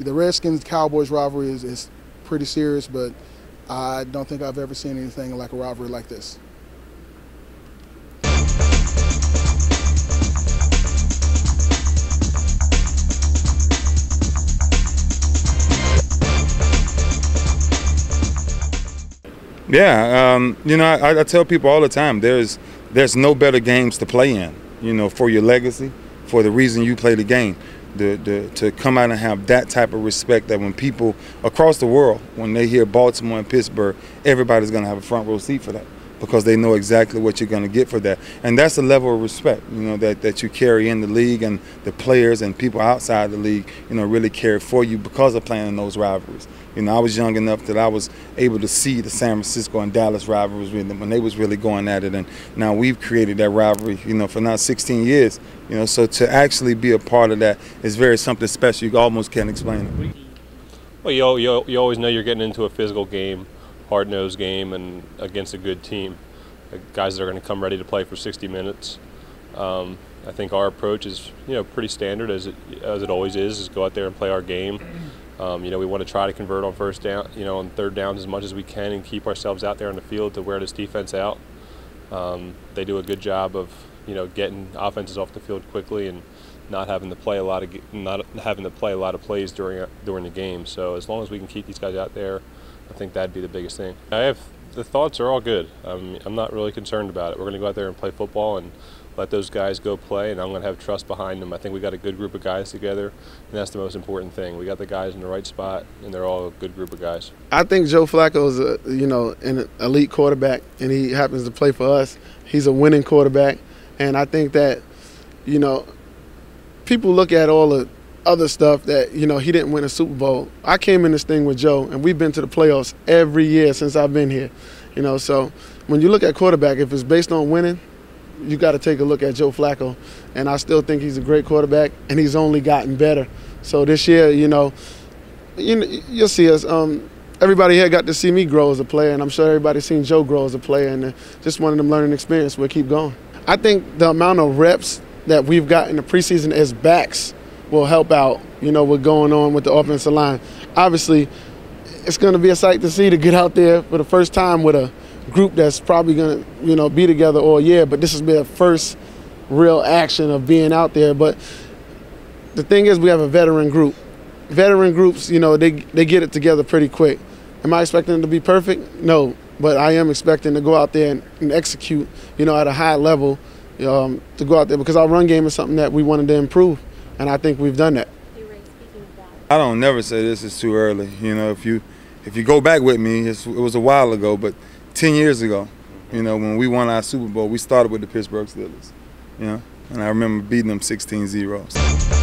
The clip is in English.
the Redskins-Cowboys rivalry is pretty serious, but I don't think I've ever seen anything like a rivalry like this. Yeah, you know, I tell people all the time, there's no better games to play in, you know, for your legacy, for the reason you play the game. To come out and have that type of respect that when people across the world, when they hear Baltimore and Pittsburgh, everybody's going to have a front row seat for that because they know exactly what you're going to get for that. And that's a level of respect, you know, that you carry in the league, and the players and people outside the league, you know, really carry for you because of playing in those rivalries. You know, I was young enough that I was able to see the San Francisco and Dallas rivalries when they was really going at it, and now we've created that rivalry, you know, for now 16 years. You know, so to actually be a part of that is very something special. You almost can't explain it. Well, you always know you're getting into a physical game, hard-nosed game, and against a good team, guys that are going to come ready to play for 60 minutes. I think our approach is, you know, pretty standard as it always is go out there and play our game. You know, we want to try to convert on first down, you know, on third downs as much as we can, and keep ourselves out there on the field to wear this defense out. They do a good job of, you know, getting offenses off the field quickly and not having to play a lot of plays during the game. So as long as we can keep these guys out there, I think that'd be the biggest thing. The thoughts are all good. I'm not really concerned about it. We're going to go out there and play football and let those guys go play, and I'm going to have trust behind them. I think we got a good group of guys together, and that's the most important thing. We got the guys in the right spot, and they're all a good group of guys. I think Joe Flacco is an elite quarterback, and he happens to play for us. He's a winning quarterback, and I think that, you know, people look at all the other stuff that, you know, he didn't win a Super Bowl. I came in this thing with Joe, and we've been to the playoffs every year since I've been here. You know, so when you look at quarterback, if it's based on winning, you got to take a look at Joe Flacco, and I still think he's a great quarterback, and he's only gotten better. So this year, you'll see us. Everybody here got to see me grow as a player, and I'm sure everybody's seen Joe grow as a player, and just one of them learning experience. We'll keep going. I think the amount of reps that we've got in the preseason as backs will help out, you know, what's going on with the offensive line. Obviously, it's going to be a sight to see to get out there for the first time with a group that's probably going to, you know, be together all year, but this has been the first real action of being out there. But the thing is, we have a veteran group. Veteran groups, you know, they get it together pretty quick. Am I expecting them to be perfect? No, but I am expecting to go out there and execute, you know, at a high level, to go out there, because our run game is something that we wanted to improve, and I think we've done that. I don't never say this is too early. You know, if you go back with me, it was a while ago, but 10 years ago, you know, when we won our Super Bowl, we started with the Pittsburgh Steelers, you know, and I remember beating them 16-0.